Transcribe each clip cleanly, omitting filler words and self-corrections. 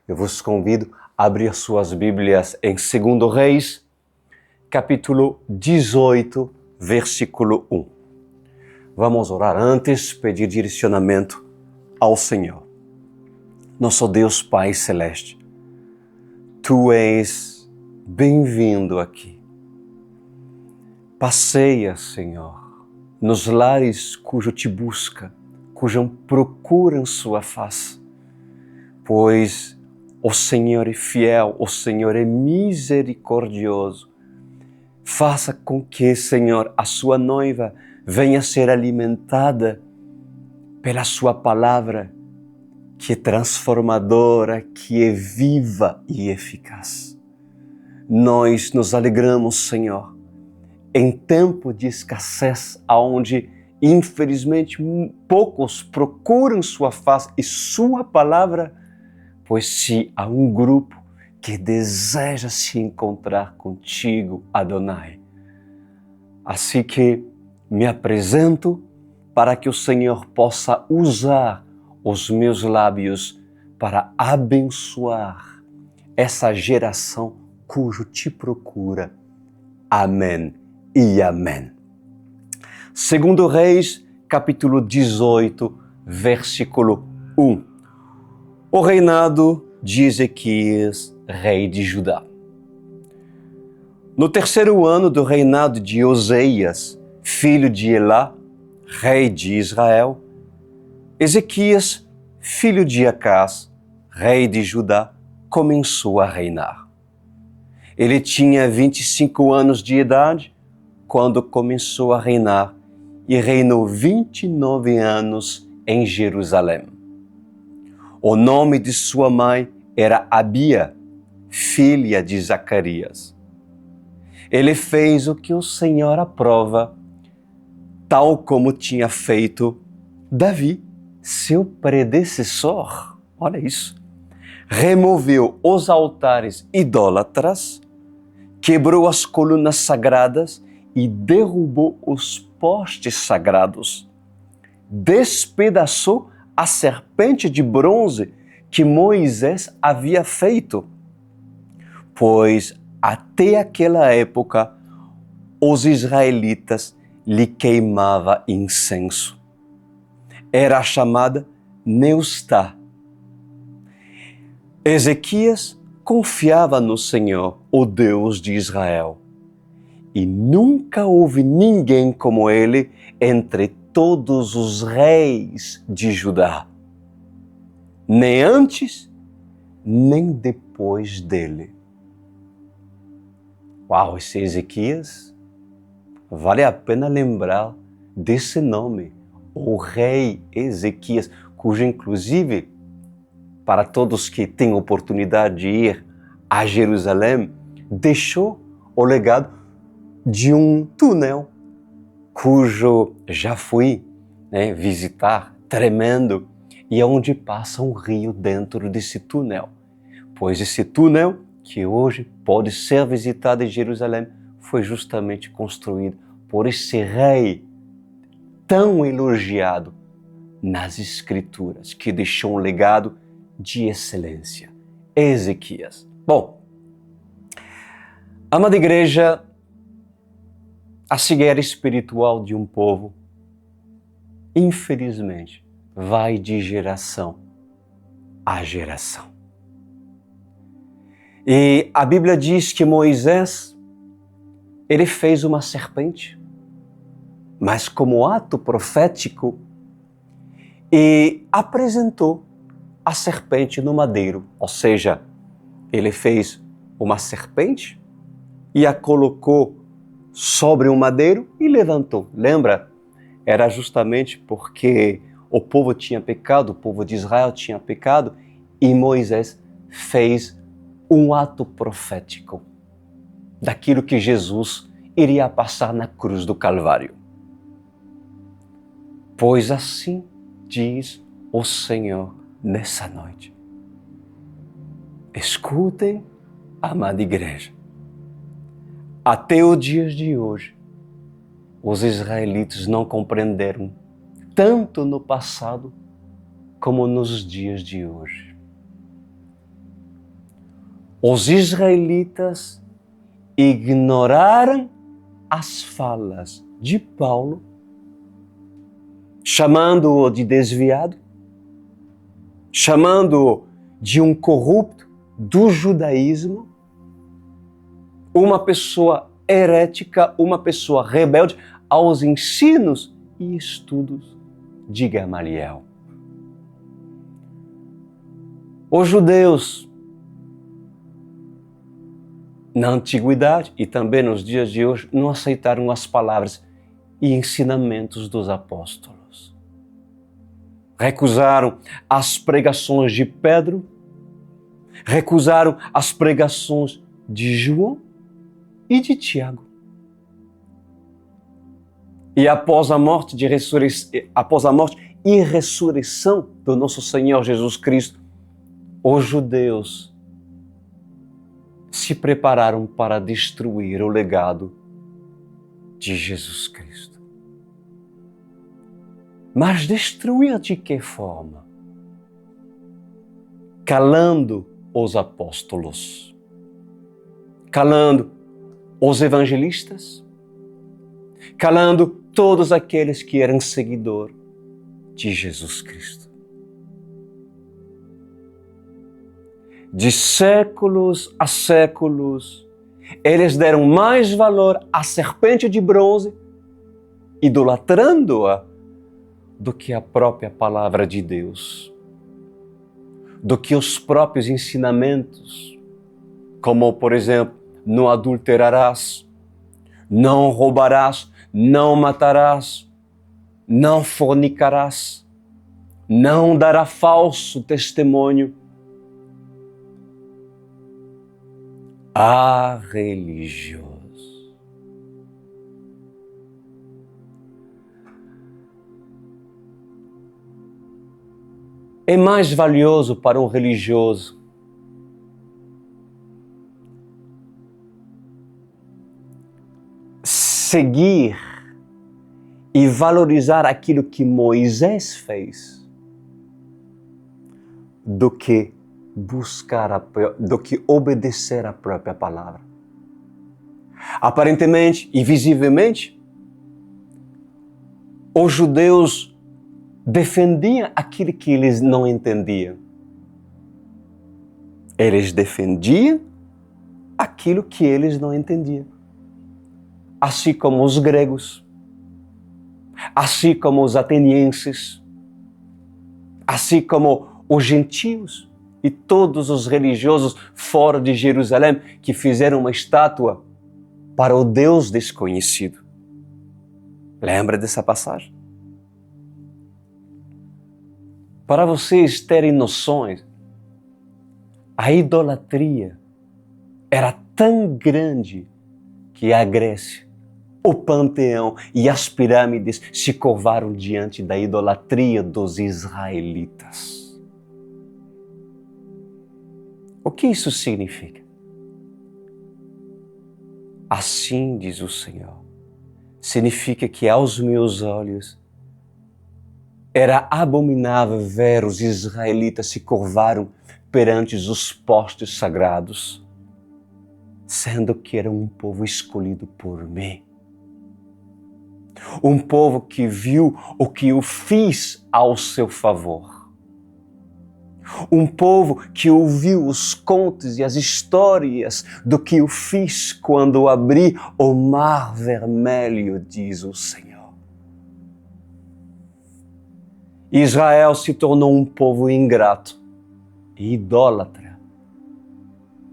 Eu vos convido a abrir suas Bíblias em 2 Reis, capítulo 18, versículo 1. Vamos orar antes, pedir direcionamento ao Senhor. Nosso Deus Pai Celeste, Tu és bem-vindo aqui. Passeia, Senhor, nos lares cujo te busca, cujo procuram sua face, pois o Senhor é fiel, o Senhor é misericordioso. Faça com que, Senhor, a sua noiva venha ser alimentada pela sua palavra, que é transformadora, que é viva e eficaz. Nós nos alegramos, Senhor, em tempo de escassez, onde infelizmente poucos procuram sua face e sua palavra, pois se há um grupo que deseja se encontrar contigo, Adonai. Assim que me apresento para que o Senhor possa usar os meus lábios para abençoar essa geração cujo te procura. Amém e amém. 2 Reis, capítulo 18, versículo 1. O reinado de Ezequias, rei de Judá. No terceiro ano do reinado de Oseias, filho de Elá, rei de Israel, Ezequias, filho de Acás, rei de Judá, começou a reinar. Ele tinha 25 anos de idade quando começou a reinar e reinou 29 anos em Jerusalém. O nome de sua mãe era Abia, filha de Zacarias. Ele fez o que o Senhor aprova, tal como tinha feito Davi, seu predecessor. Olha isso. Removeu os altares idólatras, quebrou as colunas sagradas e derrubou os postes sagrados. Despedaçou a serpente de bronze que Moisés havia feito, pois até aquela época os israelitas lhe queimavam incenso. Era chamada Neustá. Ezequias confiava no Senhor, o Deus de Israel, e nunca houve ninguém como ele entre todos os reis de Judá, nem antes, nem depois dele. Uau, esse Ezequias, vale a pena lembrar desse nome, o rei Ezequias, cujo inclusive, para todos que têm oportunidade de ir a Jerusalém, deixou o legado de um túnel, cujo já fui visitar, tremendo, e é onde passa um rio dentro desse túnel. Pois esse túnel, que hoje pode ser visitado em Jerusalém, foi justamente construído por esse rei tão elogiado nas Escrituras, que deixou um legado de excelência, Ezequias. Bom, amada igreja, a cegueira espiritual de um povo, infelizmente, vai de geração a geração. E a Bíblia diz que Moisés, ele fez uma serpente, mas como ato profético, e apresentou a serpente no madeiro. Ou seja, ele fez uma serpente e a colocou sobre um madeiro e levantou. Lembra? Era justamente porque o povo tinha pecado, o povo de Israel tinha pecado, e Moisés fez um ato profético daquilo que Jesus iria passar na cruz do Calvário. Pois assim diz o Senhor nessa noite. Escutem, amada igreja. Até os dias de hoje, os israelitas não compreenderam, tanto no passado como nos dias de hoje. os israelitas ignoraram as falas de Paulo, chamando-o de desviado, chamando-o de um corrupto do judaísmo, uma pessoa herética, uma pessoa rebelde aos ensinos e estudos de Gamaliel. Os judeus, na antiguidade e também nos dias de hoje, não aceitaram as palavras e ensinamentos dos apóstolos. Recusaram as pregações de Pedro, recusaram as pregações de João e de Tiago. E após a morte e ressurreição do nosso Senhor Jesus Cristo, os judeus se prepararam para destruir o legado de Jesus Cristo. Mas destruir de que forma? Calando os apóstolos, calando os evangelistas, calando todos aqueles que eram seguidores de Jesus Cristo. De séculos a séculos, eles deram mais valor à serpente de bronze, idolatrando-a, do que a própria palavra de Deus, do que os próprios ensinamentos, como, por exemplo, não adulterarás, não roubarás, não matarás, não fornicarás, não dará falso testemunho. Ah, religioso. É mais valioso para um religioso seguir e valorizar aquilo que Moisés fez do que do que obedecer à própria palavra. Aparentemente e visivelmente, os judeus defendiam aquilo que eles não entendiam. Eles defendiam aquilo que eles não entendiam. Assim como os gregos, assim como os atenienses, assim como os gentios e todos os religiosos fora de Jerusalém que fizeram uma estátua para o Deus desconhecido. Lembra dessa passagem? Para vocês terem noções, a idolatria era tão grande que a Grécia, o panteão e as pirâmides se curvaram diante da idolatria dos israelitas. O que isso significa? Assim diz o Senhor, significa que aos meus olhos era abominável ver os israelitas se curvaram perante os postes sagrados, sendo que era um povo escolhido por mim. Um povo que viu o que eu fiz ao seu favor. Um povo que ouviu os contos e as histórias do que eu fiz quando abri o mar vermelho, diz o Senhor. Israel se tornou um povo ingrato e idólatra,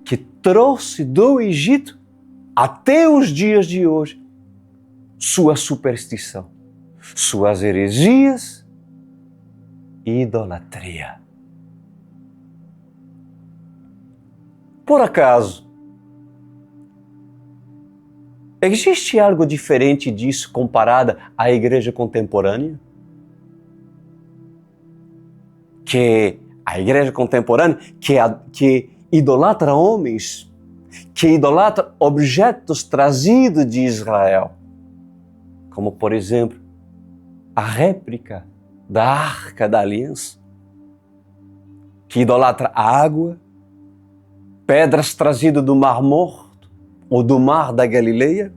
que trouxe do Egito até os dias de hoje sua superstição, suas heresias e idolatria. Por acaso, existe algo diferente disso comparada à igreja contemporânea? Que a igreja contemporânea que idolatra homens, que idolatra objetos trazidos de Israel, como por exemplo a réplica da Arca da Aliança, que idolatra a água, pedras trazidas do Mar Morto ou do Mar da Galileia,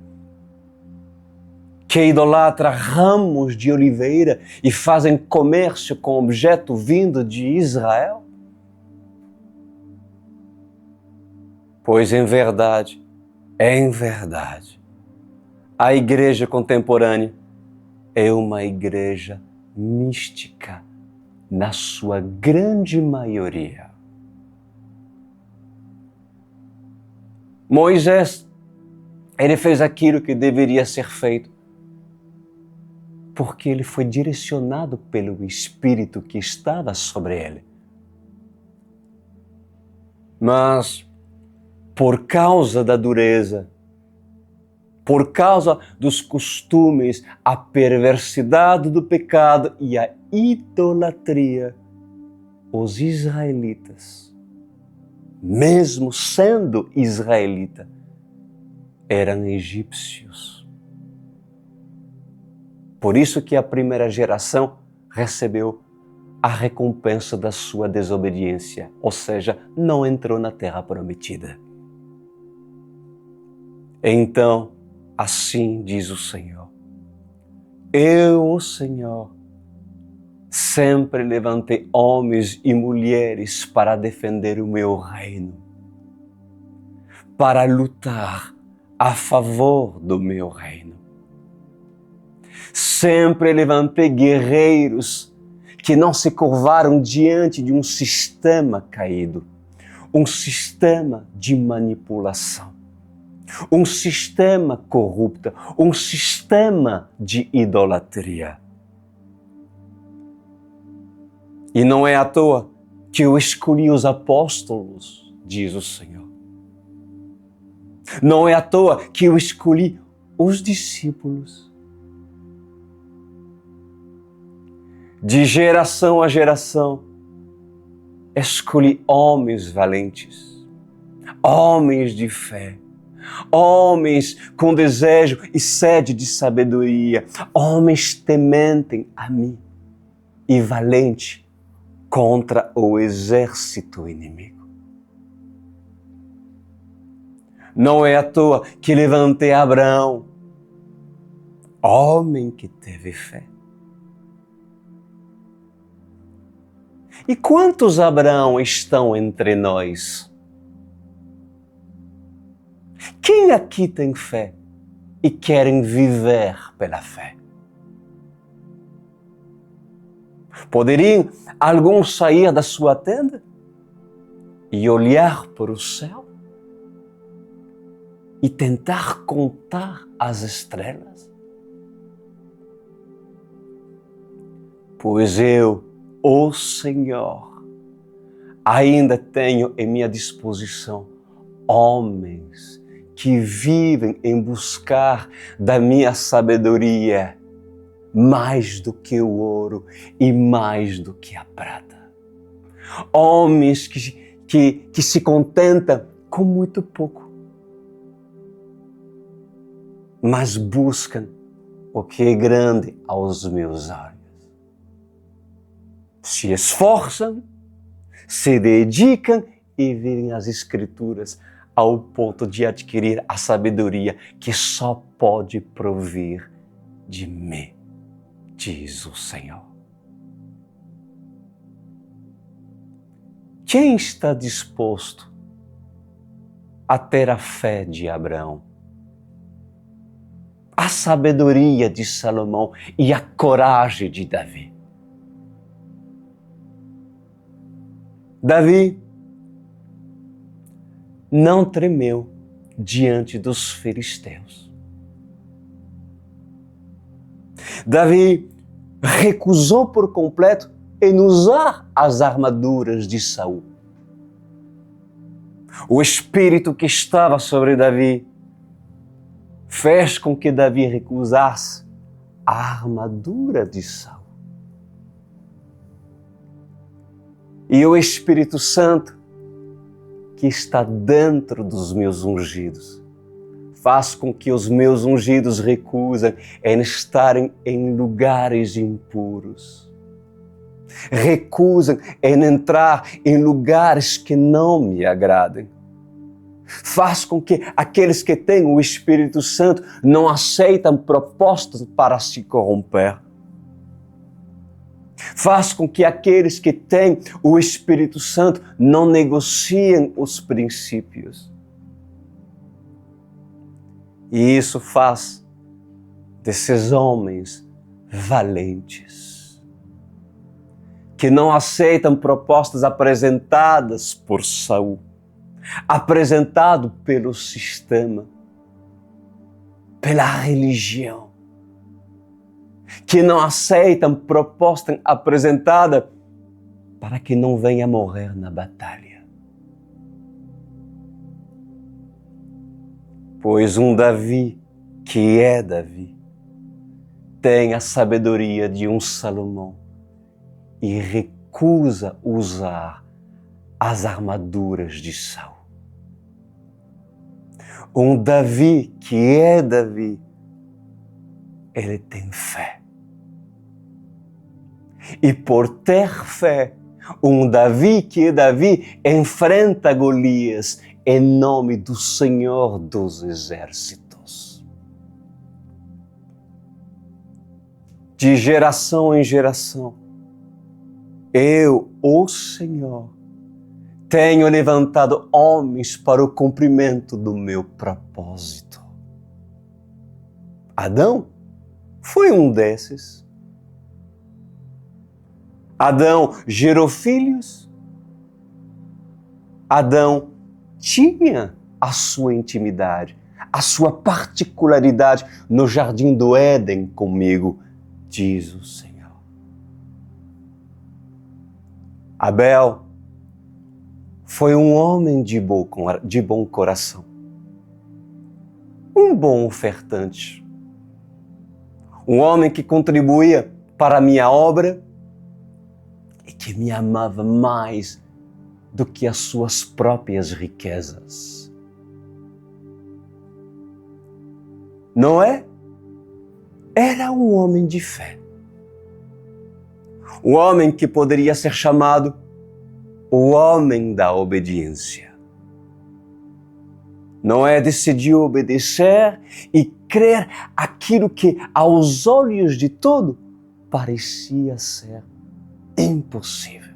que idolatra ramos de oliveira e fazem comércio com objeto vindo de Israel? Pois em verdade, a igreja contemporânea é uma igreja mística, na sua grande maioria. Moisés, ele fez aquilo que deveria ser feito, porque ele foi direcionado pelo Espírito que estava sobre ele. Mas, por causa da dureza, por causa dos costumes, a perversidade do pecado e a idolatria, os israelitas, mesmo sendo israelita, eram egípcios. Por isso que a primeira geração recebeu a recompensa da sua desobediência, ou seja, não entrou na terra prometida. Então, assim diz o Senhor: eu, o Senhor, sempre levantei homens e mulheres para defender o meu reino, para lutar a favor do meu reino. Sempre levantei guerreiros que não se curvaram diante de um sistema caído, um sistema de manipulação, um sistema corrupto, um sistema de idolatria. E não é à toa que eu escolhi os apóstolos, diz o Senhor. Não é à toa que eu escolhi os discípulos. De geração a geração, escolhi homens valentes, homens de fé, homens com desejo e sede de sabedoria, homens tementes a mim e valentes contra o exército inimigo. Não é à toa que levantei Abraão, homem que teve fé. E quantos Abraão estão entre nós? Quem aqui tem fé e querem viver pela fé? Poderiam alguns sair da sua tenda e olhar para o céu e tentar contar as estrelas? Pois eu, o Senhor, ainda tenho em minha disposição homens que vivem em buscar da minha sabedoria mais do que o ouro e mais do que a prata. Homens que se contentam com muito pouco, mas buscam o que é grande aos meus olhos. Se esforçam, se dedicam e vivem as Escrituras ao ponto de adquirir a sabedoria que só pode provir de mim, diz o Senhor. Quem está disposto a ter a fé de Abraão, a sabedoria de Salomão e a coragem de Davi? Davi não tremeu diante dos filisteus. Davi recusou por completo em usar as armaduras de Saul. O espírito que estava sobre Davi fez com que Davi recusasse a armadura de Saul. E o Espírito Santo, que está dentro dos meus ungidos, faz com que os meus ungidos recusem em estarem em lugares impuros. Recusam em entrar em lugares que não me agradem. Faz com que aqueles que têm o Espírito Santo não aceitem propostas para se corromper. Faz com que aqueles que têm o Espírito Santo não negociem os princípios. E isso faz desses homens valentes, que não aceitam propostas apresentadas por Saul, apresentado pelo sistema, pela religião, que não aceitam proposta apresentada para que não venha morrer na batalha. Pois um Davi, que é Davi, tem a sabedoria de um Salomão e recusa usar as armaduras de Saul. Um Davi, que é Davi, ele tem fé. E por ter fé, um Davi que é Davi enfrenta Golias em nome do Senhor dos Exércitos. De geração em geração, eu, o Senhor, tenho levantado homens para o cumprimento do meu propósito. Adão foi um desses. Adão gerou filhos. Adão tinha a sua intimidade, a sua particularidade no jardim do Éden comigo, diz o Senhor. Abel foi um homem de bom coração, um bom ofertante, um homem que contribuía para a minha obra e que me amava mais do que as suas próprias riquezas. Noé era um homem de fé, um homem que poderia ser chamado o homem da obediência. Noé decidiu obedecer e crer aquilo que, aos olhos de todos, parecia ser impossível.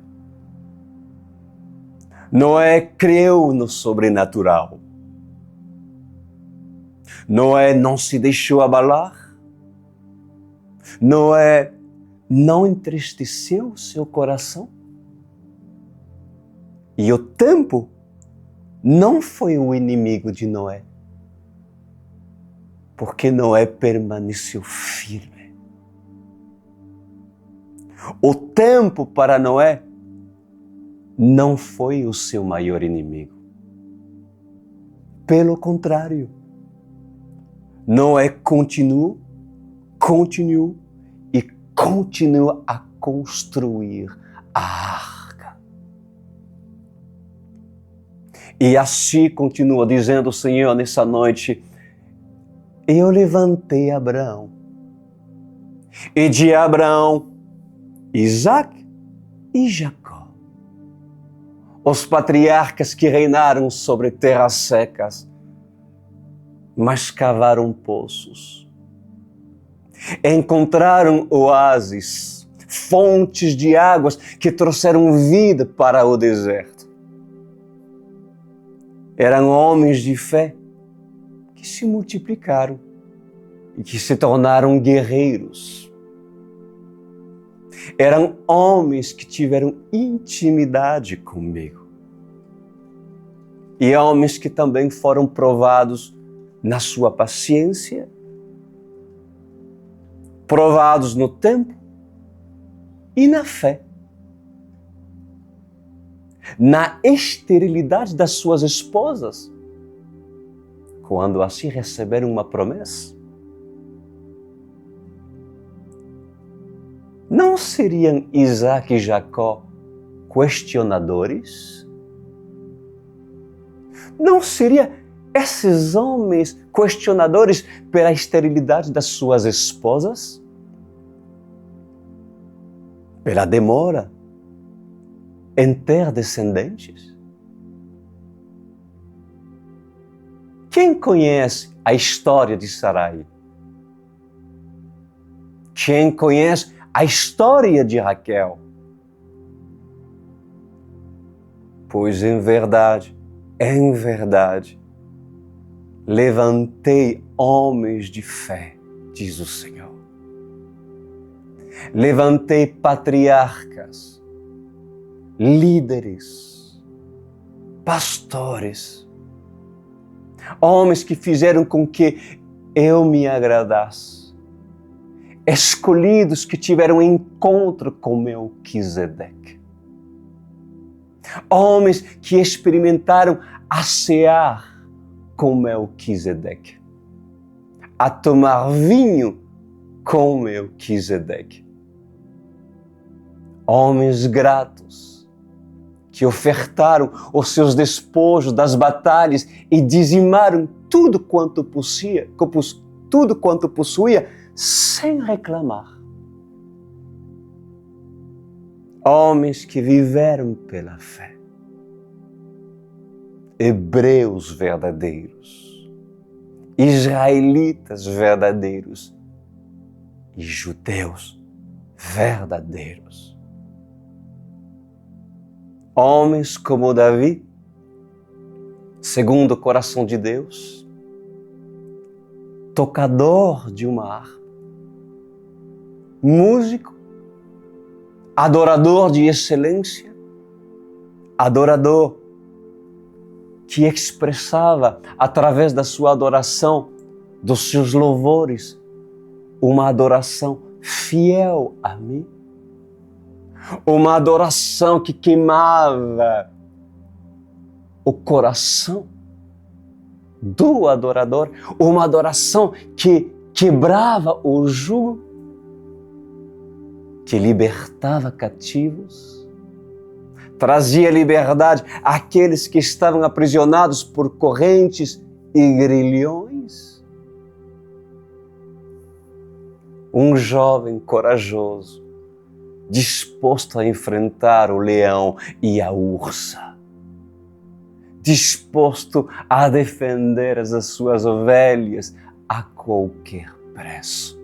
Noé creu no sobrenatural. Noé não se deixou abalar. Noé não entristeceu seu coração. E o tempo não foi o inimigo de Noé, porque Noé permaneceu firme. O tempo para Noé não foi o seu maior inimigo. Pelo contrário, Noé continua e continua a construir a arca. E assim continua dizendo o Senhor nessa noite: eu levantei Abraão, e de Abraão, Isaac e Jacó, os patriarcas que reinaram sobre terras secas, mas cavaram poços, encontraram oásis, fontes de águas que trouxeram vida para o deserto. Eram homens de fé que se multiplicaram e que se tornaram guerreiros. Eram homens que tiveram intimidade comigo. E homens que também foram provados na sua paciência, provados no tempo e na fé. Na esterilidade das suas esposas, quando assim receberam uma promessa. Não seriam Isaac e Jacó questionadores? Não seriam esses homens questionadores pela esterilidade das suas esposas? Pela demora em ter descendentes? Quem conhece a história de Sarai? Quem conhece a história de Raquel? Pois em verdade, levantei homens de fé, diz o Senhor. Levantei patriarcas, líderes, pastores, homens que fizeram com que eu me agradasse, escolhidos que tiveram encontro com Melquisedeque, homens que experimentaram a cear com Melquisedeque, a tomar vinho com Melquisedeque, homens gratos que ofertaram os seus despojos das batalhas e dizimaram tudo quanto possuía sem reclamar. Homens que viveram pela fé. Hebreus verdadeiros, israelitas verdadeiros e judeus verdadeiros. Homens como Davi, segundo o coração de Deus, tocador de uma harpa, músico, adorador de excelência, adorador que expressava através da sua adoração, dos seus louvores, uma adoração fiel a mim, uma adoração que queimava o coração do adorador, uma adoração que quebrava o jugo, que libertava cativos, trazia liberdade àqueles que estavam aprisionados por correntes e grilhões. Um jovem corajoso, disposto a enfrentar o leão e a ursa, disposto a defender as suas ovelhas a qualquer preço.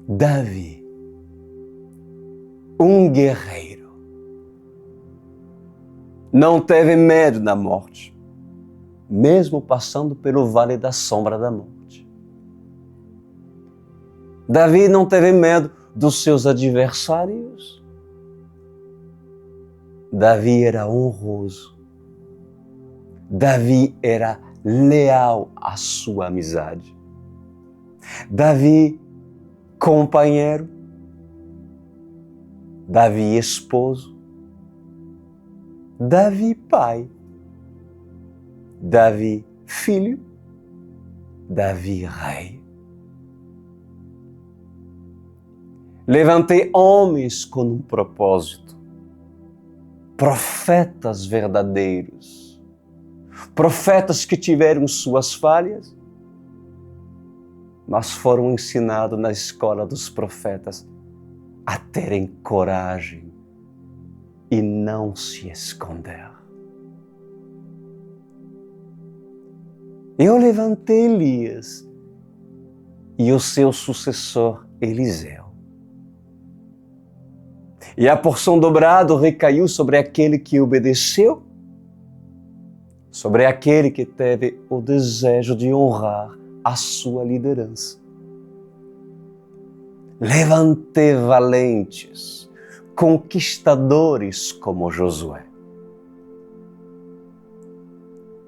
Davi, um guerreiro, não teve medo da morte, mesmo passando pelo vale da sombra da morte. Davi não teve medo dos seus adversários. Davi era honroso. Davi era leal à sua amizade. Davi, companheiro. Davi, esposo. Davi, pai. Davi, filho. Davi, rei. Levantei homens com um propósito, profetas verdadeiros, profetas que tiveram suas falhas, mas foram ensinados na escola dos profetas a terem coragem e não se esconder. Eu levantei Elias e o seu sucessor Eliseu. E a porção dobrada recaiu sobre aquele que obedeceu, sobre aquele que teve o desejo de honrar a sua liderança. Levantei valentes, conquistadores como Josué.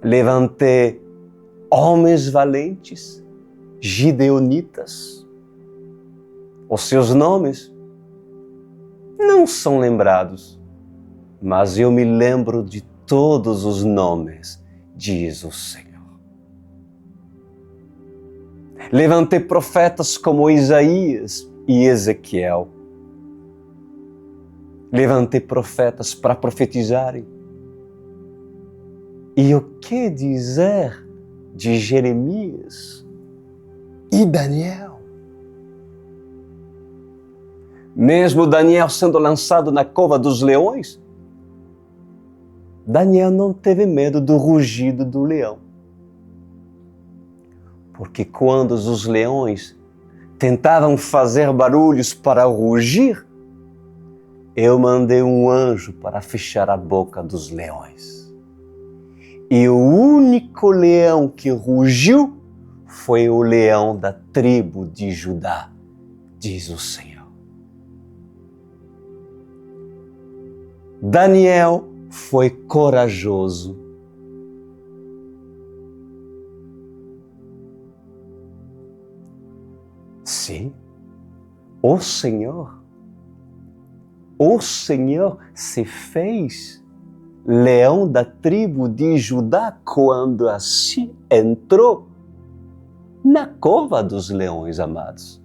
Levantei homens valentes, gideonitas. Os seus nomes não são lembrados, mas eu me lembro de todos os nomes, diz o Senhor. Levantei profetas como Isaías e Ezequiel. Levantei profetas para profetizarem. E o que dizer de Jeremias e Daniel? Mesmo Daniel sendo lançado na cova dos leões, Daniel não teve medo do rugido do leão. Porque quando os leões tentavam fazer barulhos para rugir, eu mandei um anjo para fechar a boca dos leões. E o único leão que rugiu foi o leão da tribo de Judá, diz o Senhor. Daniel foi corajoso. Sim, o Senhor se fez leão da tribo de Judá quando assim entrou na cova dos leões, amados.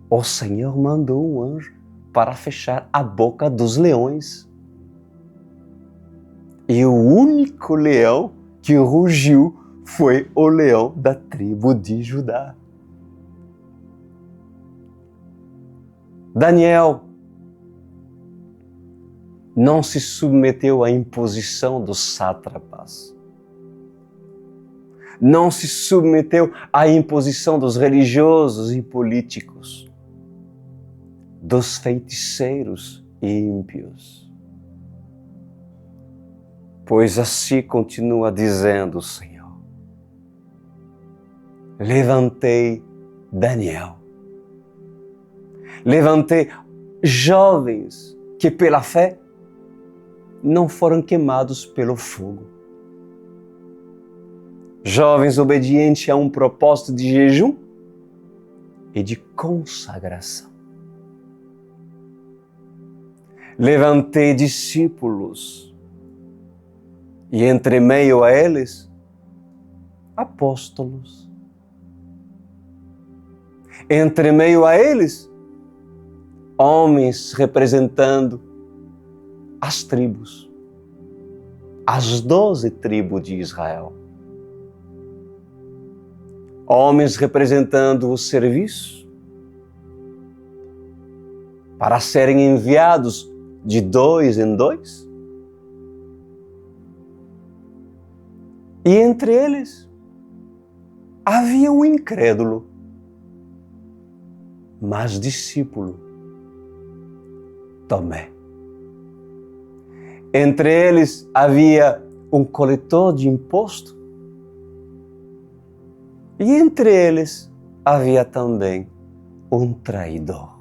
O Senhor mandou um anjo para fechar a boca dos leões. E o único leão que rugiu foi o leão da tribo de Judá. Daniel não se submeteu à imposição dos sátrapas. Não se submeteu à imposição dos religiosos e políticos, dos feiticeiros e ímpios. Pois assim continua dizendo o Senhor: levantei Daniel. Levantei jovens que pela fé não foram queimados pelo fogo. Jovens obedientes a um propósito de jejum e de consagração. Levantei discípulos e entre meio a eles, apóstolos. Entre meio a eles, homens representando as tribos, as 12 tribos de Israel. Homens representando o serviço para serem enviados de 2 em 2. E entre eles havia um incrédulo, mas discípulo, Tomé. Entre eles havia um coletor de imposto e entre eles havia também um traidor,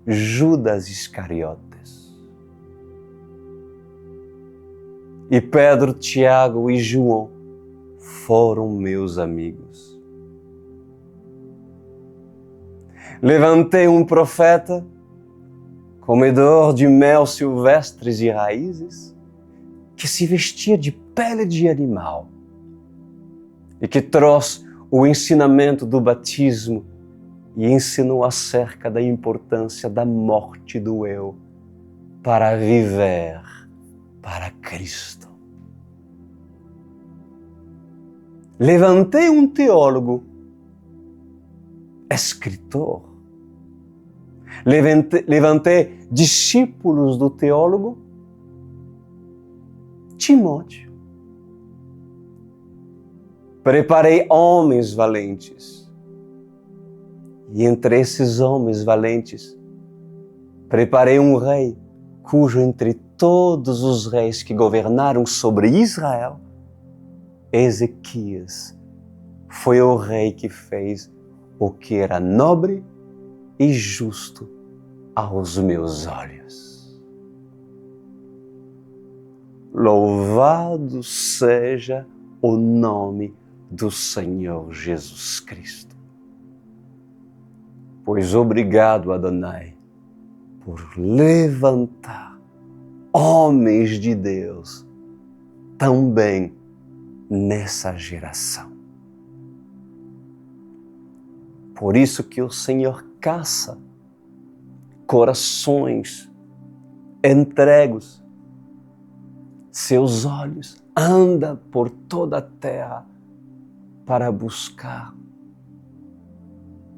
Judas Iscariotes. E Pedro, Tiago e João foram meus amigos. Levantei um profeta, comedor de mel silvestres e raízes, que se vestia de pele de animal e que trouxe o ensinamento do batismo e ensinou acerca da importância da morte do eu para viver para Cristo. Levantei um teólogo, escritor. Levantei discípulos do teólogo Timóteo. Preparei homens valentes. E entre esses homens valentes, preparei um rei, cujo entre todos os reis que governaram sobre Israel, Ezequias foi o rei que fez o que era nobre e justo aos meus olhos. Louvado seja o nome do Senhor Jesus Cristo. Pois obrigado, Adonai, por levantar homens de Deus também nessa geração. Por isso que o Senhor caça corações entregos. Seus olhos andam por toda a terra para buscar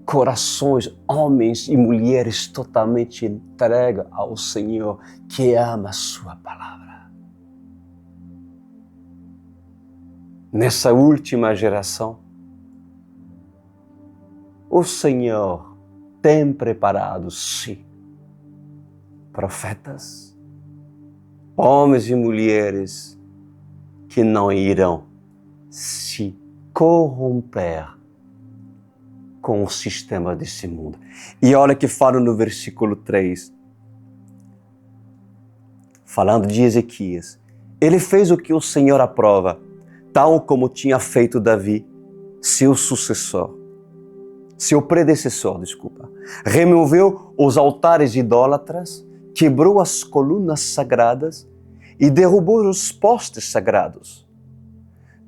corações, homens e mulheres totalmente entregues ao Senhor, que ama a sua palavra. Nessa última geração, o Senhor tem preparado, sim, profetas, homens e mulheres que não irão se corromper com o sistema desse mundo. E olha que fala no versículo 3, falando de Ezequias. Ele fez o que o Senhor aprova, tal como tinha feito Davi, seu predecessor. Removeu os altares idólatras, quebrou as colunas sagradas e derrubou os postes sagrados.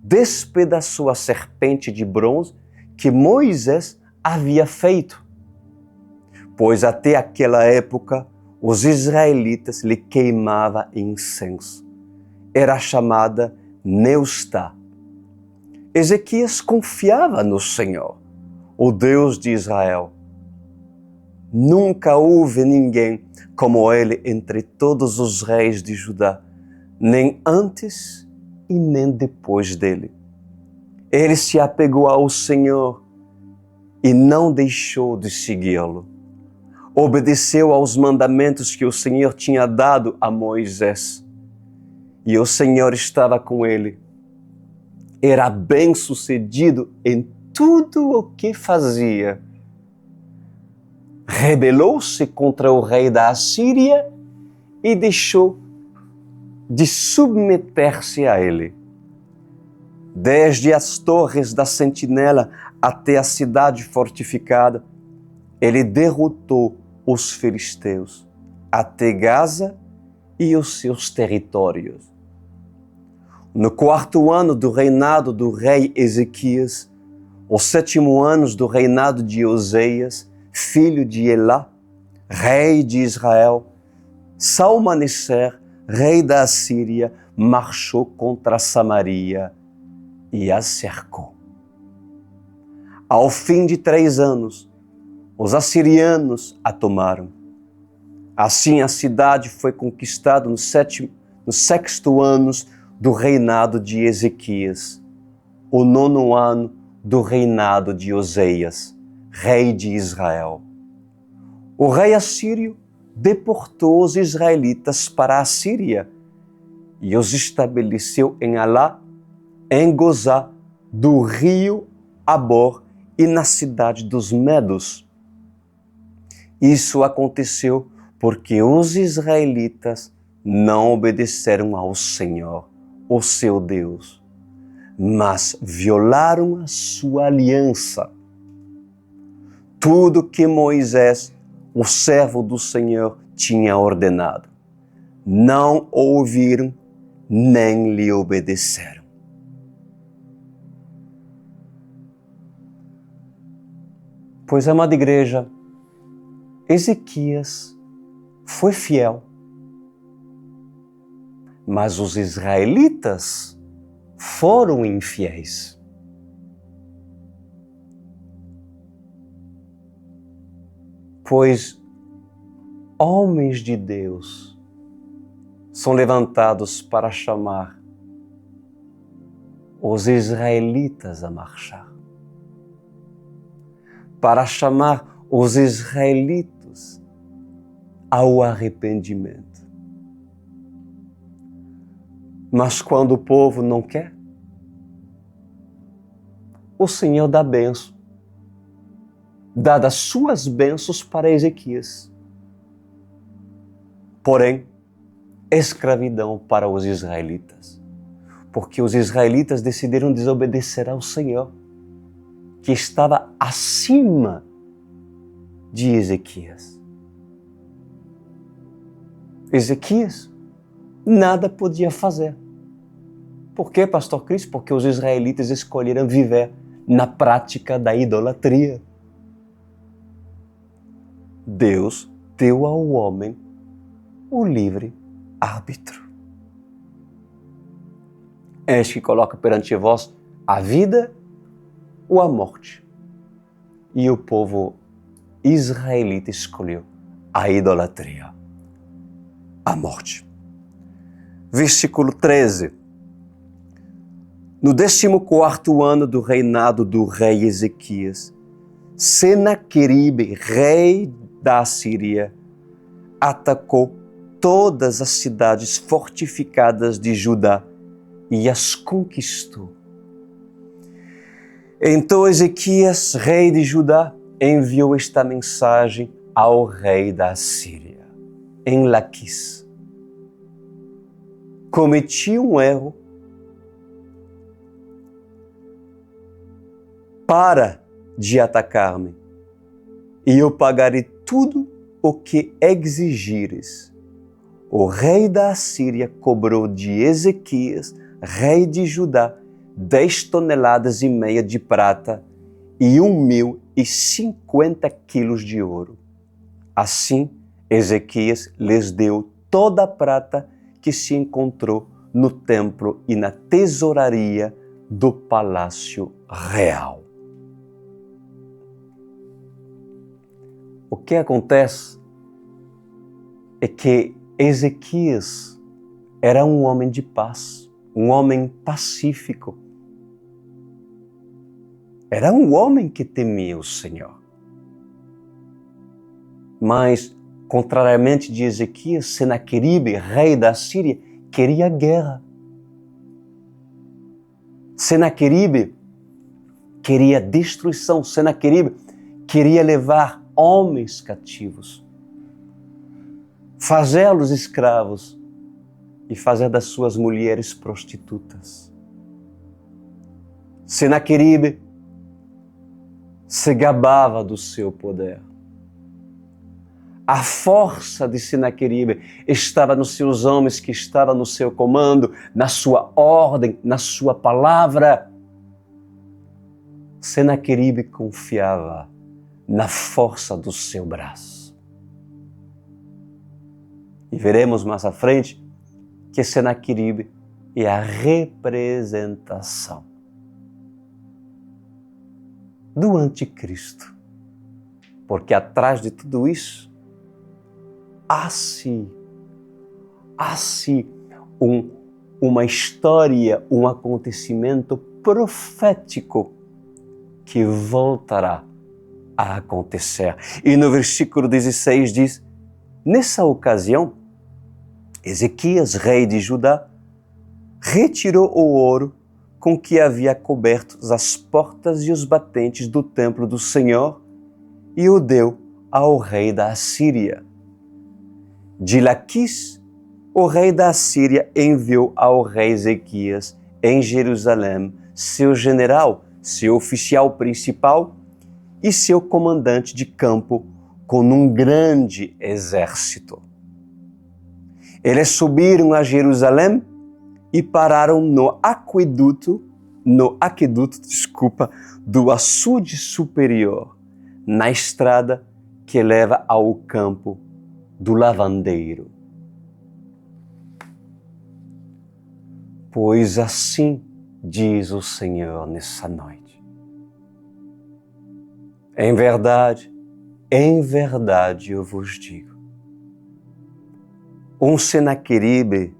Despedaçou a serpente de bronze que Moisés havia feito, pois até aquela época os israelitas lhe queimavam incenso. Era chamada Neustá. Ezequias confiava no Senhor, o Deus de Israel. Nunca houve ninguém como ele entre todos os reis de Judá, nem antes e nem depois dele. Ele se apegou ao Senhor e não deixou de segui-lo. Obedeceu aos mandamentos que o Senhor tinha dado a Moisés. E o Senhor estava com ele. Era bem-sucedido em tudo o que fazia. Rebelou-se contra o rei da Assíria e deixou de submeter-se a ele. Desde as torres da sentinela até a cidade fortificada, ele derrotou os filisteus, até Gaza e os seus territórios. No 4º ano do reinado do rei Ezequias, os 7º ano do reinado de Oseias, filho de Elá, rei de Israel, Salmaneser, rei da Assíria, marchou contra Samaria e a cercou. Ao fim de 3 anos, os assirianos a tomaram. Assim a cidade foi conquistada no 6º ano do reinado de Ezequias, o 9º ano do reinado de Oseias, rei de Israel. O rei assírio deportou os israelitas para a Síria e os estabeleceu em Alá, em Gozá, do rio Abor e na cidade dos Medos. Isso aconteceu porque os israelitas não obedeceram ao Senhor, o seu Deus, mas violaram a sua aliança. Tudo que Moisés, o servo do Senhor, tinha ordenado, não ouviram nem lhe obedeceram. Pois, amada igreja, Ezequias foi fiel, mas os israelitas foram infiéis. Pois homens de Deus são levantados para chamar os israelitas a marchar, para chamar os israelitas ao arrependimento. Mas quando o povo não quer, o Senhor dá bênção, dá as suas bênçãos para Ezequias. Porém, escravidão para os israelitas, porque os israelitas decidiram desobedecer ao Senhor, que estava acima de Ezequias. Ezequias nada podia fazer. Por quê, pastor Cris? Porque os israelitas escolheram viver na prática da idolatria. Deus deu ao homem o livre árbitro. Eis que coloca perante vós a vida ou a morte. e o povo israelita escolheu a idolatria, a morte. Versículo 13. No 14º ano do reinado do rei Ezequias, Senaqueribe, rei da Assíria, atacou todas as cidades fortificadas de Judá e as conquistou. Então Ezequias, rei de Judá, enviou esta mensagem ao rei da Assíria, em Laquis: cometi um erro, para de atacar-me, e eu pagarei tudo o que exigires. O rei da Assíria cobrou de Ezequias, rei de Judá, 10,5 toneladas de prata e 1.050 quilos de ouro. Assim, Ezequias lhes deu toda a prata que se encontrou no templo e na tesouraria do palácio real. O que acontece é que Ezequias era um homem de paz, um homem pacífico. Era um homem que temia o Senhor. Mas, contrariamente de Ezequias, Senaqueribe, rei da Síria, queria guerra. Senaqueribe queria destruição. Senaqueribe queria levar homens cativos, fazê-los escravos e fazer das suas mulheres prostitutas. Senaqueribe se gabava do seu poder. A força de Senaqueribe estava nos seus homens, que estavam no seu comando, na sua ordem, na sua palavra. Senaqueribe confiava na força do seu braço. E veremos mais à frente que Senaqueribe é a representação do anticristo. Porque atrás de tudo isso, há sim uma história, um acontecimento profético que voltará a acontecer. E no versículo 16 diz: nessa ocasião, Ezequias, rei de Judá, retirou o ouro com que havia coberto as portas e os batentes do templo do Senhor e o deu ao rei da Assíria. De Laquis, o rei da Assíria enviou ao rei Ezequias em Jerusalém seu general, seu oficial principal e seu comandante de campo com um grande exército. Eles subiram a Jerusalém e pararam no aqueduto do açude superior, na estrada que leva ao campo do lavandeiro. Pois assim diz o Senhor nessa noite: em verdade eu vos digo, um Senaqueribe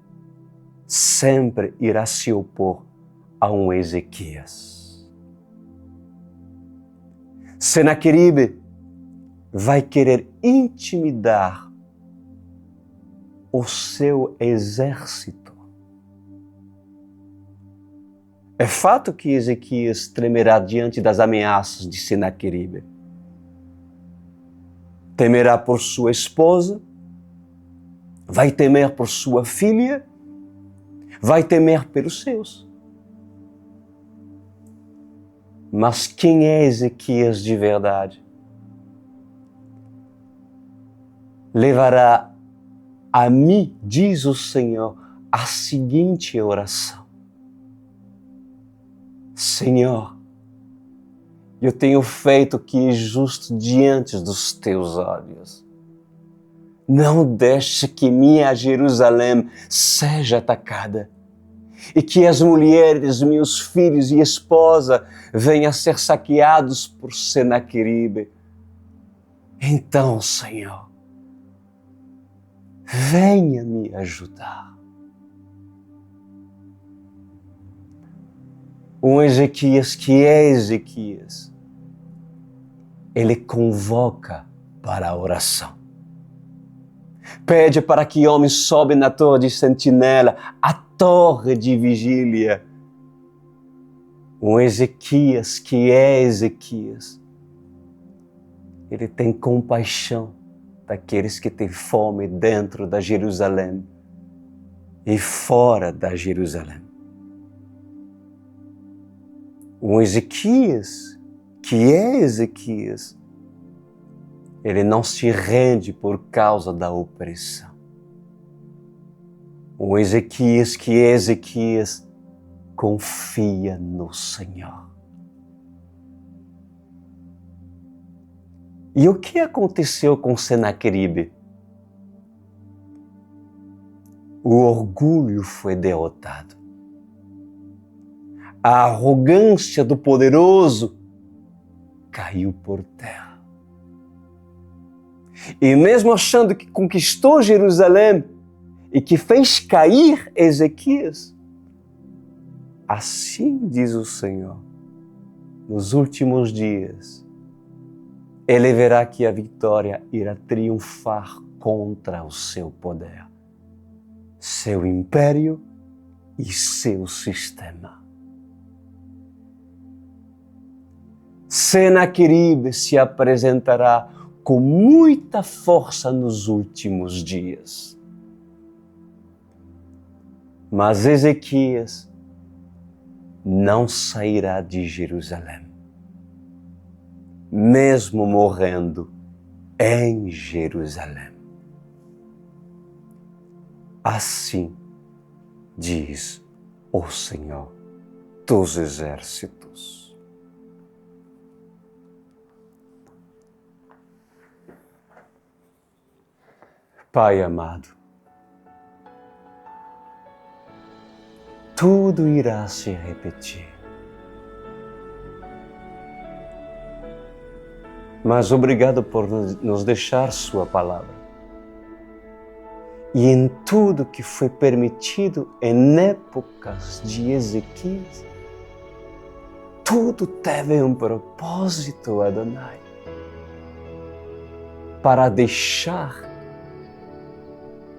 sempre irá se opor a um Ezequias. Senaqueribe vai querer intimidar o seu exército. É fato que Ezequias tremerá diante das ameaças de Senaqueribe. Temerá por sua esposa, vai temer por sua filha, vai temer pelos seus. Mas quem é Ezequias de verdade? Levará a mim, diz o Senhor, a seguinte oração: Senhor, eu tenho feito o que é justo diante dos teus olhos. Não deixe que minha Jerusalém seja atacada e que as mulheres, meus filhos e esposa, venham a ser saqueados por Senaqueribe. Então, Senhor, venha me ajudar. Um Ezequias que é Ezequias, ele convoca para a oração. Pede para que homens sobem na torre de sentinela, a torre de vigília. Um Ezequias que é Ezequias, ele tem compaixão daqueles que têm fome dentro da Jerusalém e fora da Jerusalém. Um Ezequias que é Ezequias, ele não se rende por causa da opressão. Um Ezequias que é Ezequias, confia no Senhor. E o que aconteceu com Senaqueribe? O orgulho foi derrotado. A arrogância do poderoso caiu por terra. E mesmo achando que conquistou Jerusalém e que fez cair Ezequias, assim diz o Senhor, nos últimos dias, ele verá que a vitória irá triunfar contra o seu poder, seu império e seu sistema. Senaqueribe se apresentará com muita força nos últimos dias. Mas Ezequias não sairá de Jerusalém, mesmo morrendo em Jerusalém. Assim diz o Senhor dos Exércitos. Pai amado, tudo irá se repetir. Mas obrigado por nos deixar Sua palavra. E em tudo que foi permitido em épocas de Ezequias, tudo teve um propósito, Adonai, para deixar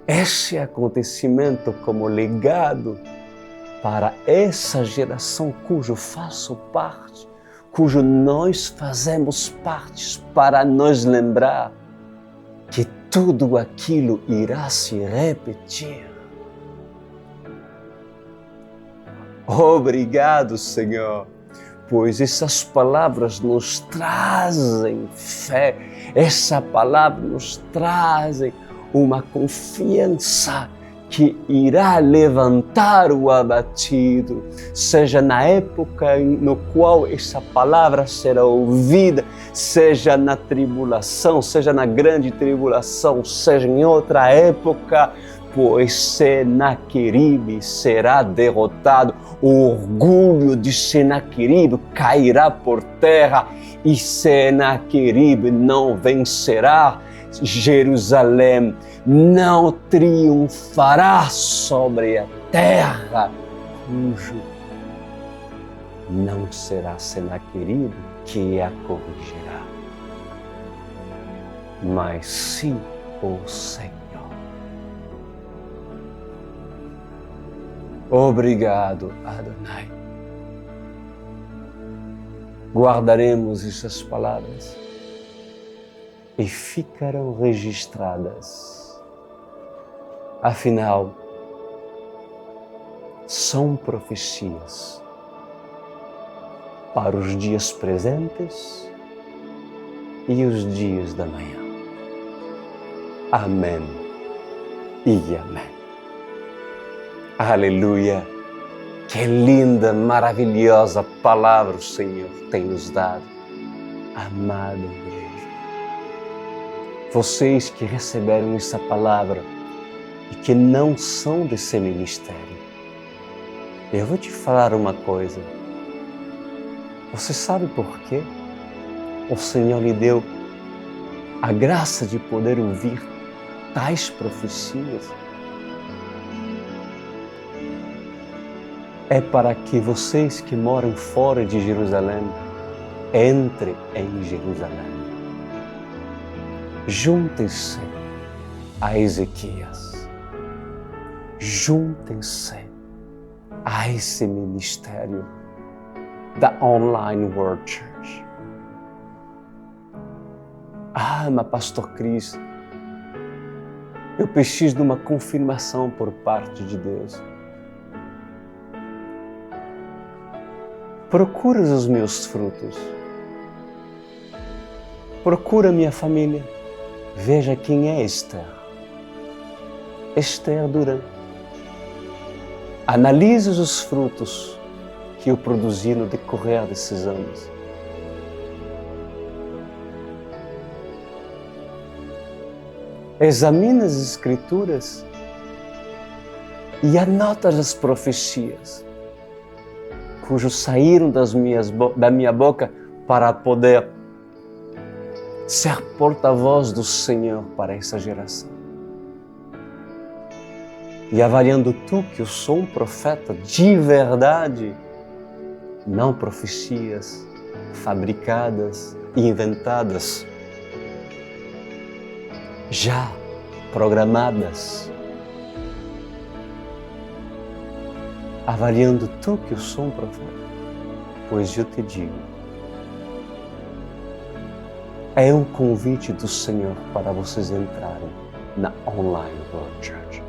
esse acontecimento como legado para essa geração cujo faço parte, cujo nós fazemos parte, para nos lembrar que tudo aquilo irá se repetir. Obrigado, Senhor, pois essas palavras nos trazem fé, essa palavra nos trazem uma confiança que irá levantar o abatido, seja na época no qual essa palavra será ouvida, seja na tribulação, seja na grande tribulação, seja em outra época, pois Senaqueribe será derrotado, o orgulho de Senaqueribe cairá por terra e Senaqueribe não vencerá. Jerusalém não triunfará sobre a terra, cujo não será Senaqueribe que a corrigirá, mas sim o Senhor. Obrigado, Adonai. Guardaremos essas palavras e ficarão registradas. Afinal, são profecias para os dias presentes e os dias da manhã. Amém e amém. Aleluia! Que linda, maravilhosa palavra o Senhor tem nos dado. Amada igreja, vocês que receberam essa palavra e que não são desse ministério, Eu vou te falar uma coisa. Você sabe por quê? O Senhor lhe deu a graça de poder ouvir tais profecias. É para que vocês que moram fora de Jerusalém entrem em Jerusalém. Juntem-se a Ezequias. Juntem-se a esse ministério da Online World Church. Mas Pastor Cris, eu preciso de uma confirmação por parte de Deus. Procura os meus frutos. Procura minha família. Veja quem é Esther. Esther Duran. Analise os frutos que eu produzi no decorrer desses anos. Examine as Escrituras e anota as profecias cujos saíram da minha boca para poder ser porta-voz do Senhor para essa geração. E avaliando tu que eu sou um profeta de verdade, não profecias fabricadas e inventadas, já programadas. Avaliando tu que eu sou um profeta, pois eu te digo, é um convite do Senhor para vocês entrarem na Online World Church.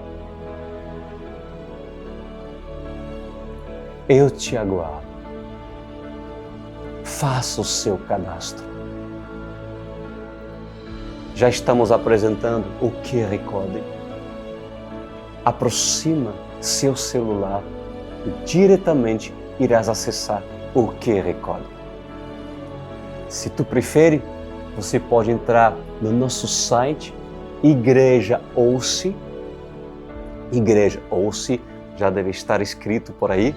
Eu te aguardo. Faça o seu cadastro. Já estamos apresentando o QR Code. Aproxima seu celular e diretamente irás acessar o QR Code. Se tu prefere, você pode entrar no nosso site Igreja Ouce. Igreja Ouce, já deve estar escrito por aí,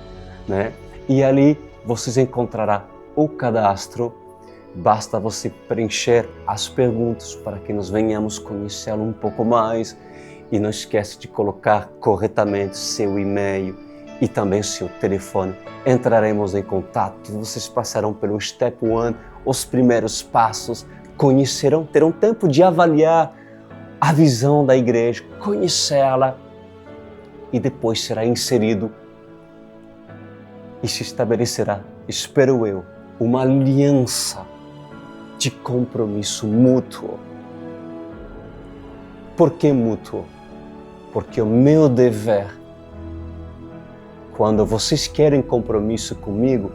né? E ali vocês encontrarão o cadastro. Basta você preencher as perguntas para que nós venhamos conhecê-lo um pouco mais. E não esquece de colocar corretamente seu e-mail e também seu telefone. Entraremos em contato. Vocês passarão pelo Step 1, os primeiros passos, conhecerão, terão tempo de avaliar a visão da igreja, conhecê-la e depois será inserido e se estabelecerá, espero eu, uma aliança de compromisso mútuo. Por que mútuo? Porque o meu dever, quando vocês querem compromisso comigo,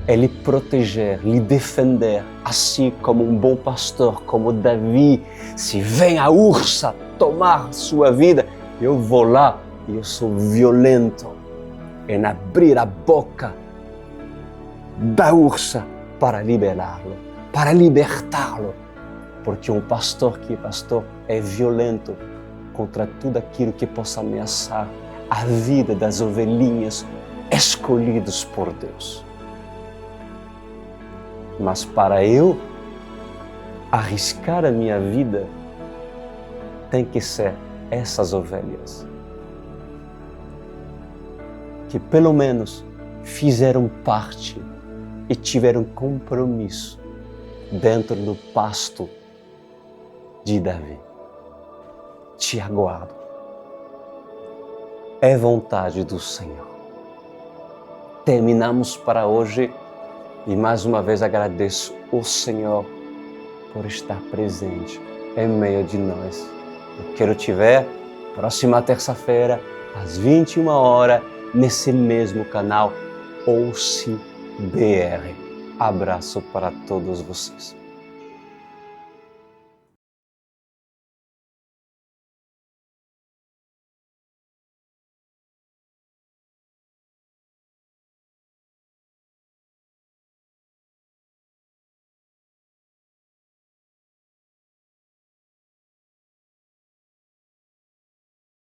é lhe proteger, lhe defender, assim como um bom pastor, como Davi. Se vem a ursa tomar sua vida, eu vou lá e eu sou violento em abrir a boca da ursa para liberá-lo, para libertá-lo. Porque um pastor que é pastor é violento contra tudo aquilo que possa ameaçar a vida das ovelhinhas escolhidas por Deus. Mas para eu arriscar a minha vida, tem que ser essas ovelhas que pelo menos fizeram parte e tiveram compromisso dentro do pasto de Davi. Te aguardo. É vontade do Senhor. Terminamos para hoje e mais uma vez agradeço o Senhor por estar presente em meio de nós. Eu quero te ver próxima terça-feira às 21 horas nesse mesmo canal Ouce BR. Abraço para todos vocês.